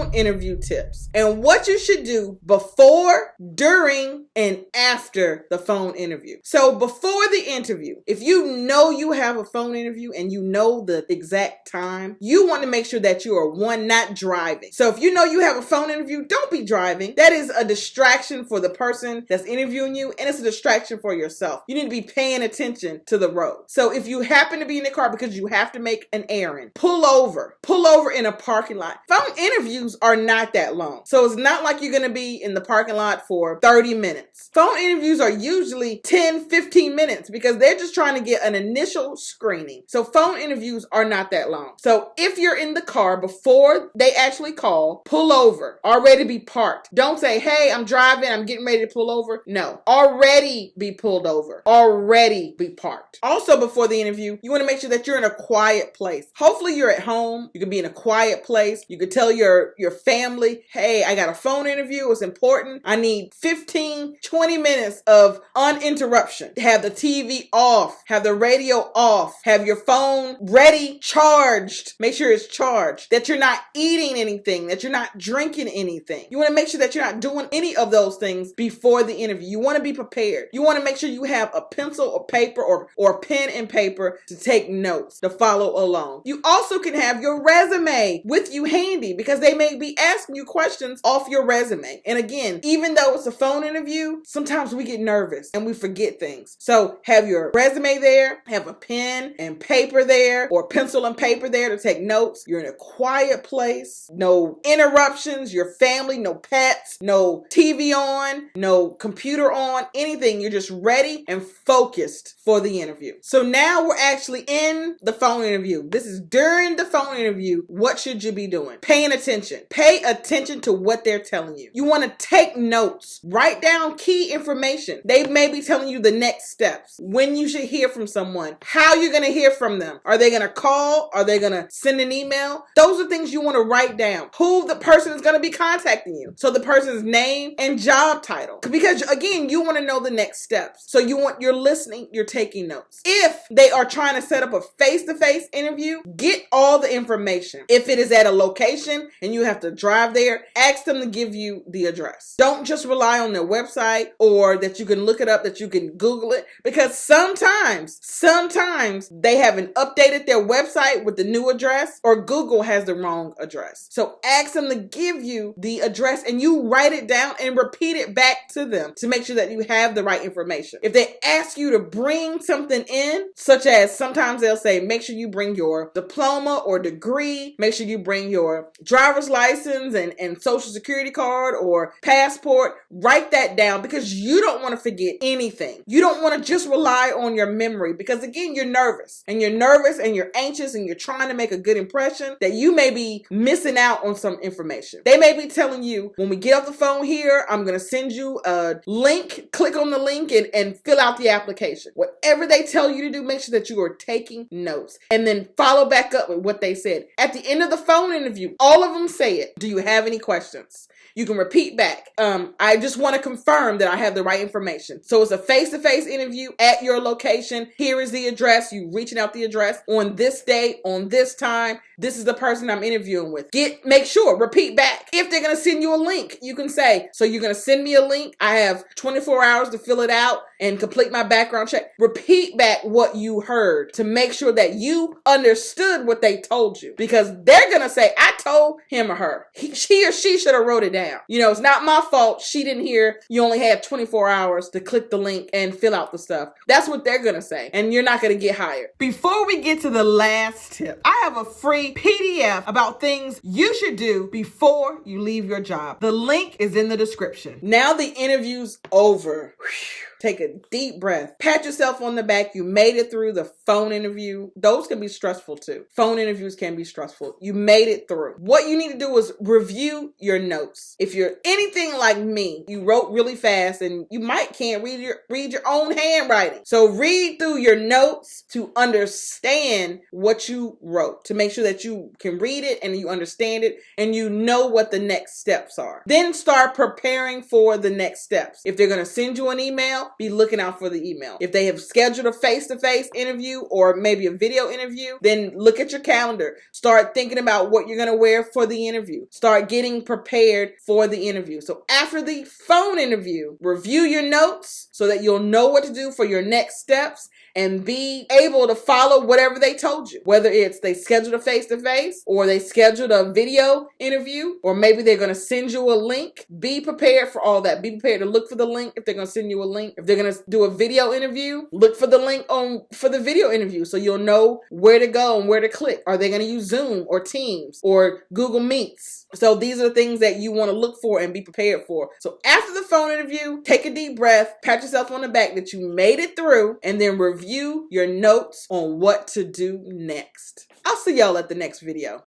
phone interview tips and what you should do before, during, and after the phone interview. So before the interview, if you know you have a phone interview and you know the exact time, you want to make sure that you are not driving. So if you know you have a phone interview, don't be driving. That is a distraction for the person that's interviewing you, and it's a distraction for yourself. You need to be paying attention to the road. So if you happen to be in the car because you have to make an errand, pull over in a parking lot. Phone interviews are not that long. So it's not like you're going to be in the parking lot for 30 minutes. Phone interviews are usually 10, 15 minutes because they're just trying to get an initial screening. So phone interviews are not that long. So if you're in the car before they actually call, pull over, already be parked. Don't say, hey, I'm driving, I'm getting ready to pull over. No, already be pulled over, already be parked. Also before the interview, you want to make sure that you're in a quiet place. Hopefully you're at home. You could be in a quiet place. You could tell your family, hey, I got a phone interview. It's important. I need 15, 20 minutes of uninterruption. Have the TV off, have the radio off, have your phone ready, charged. Make sure it's charged, that you're not eating anything, that you're not drinking anything. You want to make sure that you're not doing any of those things before the interview. You want to be prepared. You want to make sure you have a pencil or paper or pen and paper to take notes, to follow along. You also can have your resume with you handy because they may be asking you questions off your resume. And again, even though it's a phone interview, sometimes we get nervous and we forget things. So have your resume there, have a pen and paper there or pencil and paper there to take notes. You're in a quiet place, no interruptions, your family, no pets, no TV on, no computer on, anything. You're just ready and focused for the interview. So now we're actually in the phone interview. This is during the phone interview. What should you be doing? Paying attention. Pay attention to what they're telling you. You want to take notes. Write down key information. They may be telling you the next steps, when you should hear from someone, how you're going to hear from them. Are they going to call? Are they going to send an email? Those are things you want to write down. Who the person is going to be contacting you. So the person's name and job title. Because again, you want to know the next steps. So you're listening, you're taking notes. If they are trying to set up a face-to-face interview, get all the information. If it is at a location and you have to drive there, ask them to give you the address. Don't just rely on their website or that you can look it up, that you can Google it, because sometimes they haven't updated their website with the new address or Google has the wrong address. So ask them to give you the address and you write it down and repeat it back to them to make sure that you have the right information. If they ask you to bring something in, such as sometimes they'll say, make sure you bring your diploma or degree, make sure you bring your driver's license and social security card or passport, write that down because you don't want to forget anything. You don't want to just rely on your memory because again, you're nervous and you're anxious and you're trying to make a good impression that you may be missing out on some information. They may be telling you, when we get off the phone here, I'm going to send you a link, click on the link and fill out the application. Whatever they tell you to do, make sure that you are taking notes and then follow back up with what they said. At the end of the phone interview, all of them say it. Do you have any questions? You can repeat back. I just want to confirm that I have the right information. So it's a face-to-face interview at your location. Here is the address. You reaching out the address on this day, on this time. This is the person I'm interviewing with. Make sure, repeat back. If they're going to send you a link, you can say, so you're going to send me a link. I have 24 hours to fill it out and complete my background check. Repeat back what you heard to make sure that you understood what they told you, because they're going to say, I told him or her. He or she should have wrote it down. You know, it's not my fault. She didn't hear. You only had 24 hours to click the link and fill out the stuff. That's what they're going to say. And you're not going to get hired. Before we get to the last tip, I have a free PDF about things you should do before you leave your job. The link is in the description. Now the interview's over. Whew. Take a deep breath. Pat yourself on the back. You made it through the phone interview. Those can be stressful too. Phone interviews can be stressful. You made it through. What you need to do is review your notes. If you're anything like me, you wrote really fast and you can't read your own handwriting. So read through your notes to understand what you wrote, to make sure that you can read it and you understand it and you know what the next steps are. Then start preparing for the next steps. If they're going to send you an email, out, be looking out for the email. If they have scheduled a face-to-face interview or maybe a video interview, then look at your calendar. Start thinking about what you're going to wear for the interview. Start getting prepared for the interview. So after the phone interview, review your notes so that you'll know what to do for your next steps and be able to follow whatever they told you. Whether it's they scheduled a face-to-face or they scheduled a video interview, or maybe they're going to send you a link. Be prepared for all that. Be prepared to look for the link if they're going to send you a link. If they're going to do a video interview, look for the link for the video interview so you'll know where to go and where to click. Are they going to use Zoom or Teams or Google Meets? So these are the things that you want to look for and be prepared for. So after the phone interview, take a deep breath, pat yourself on the back that you made it through, and then review your notes on what to do next. I'll see y'all at the next video.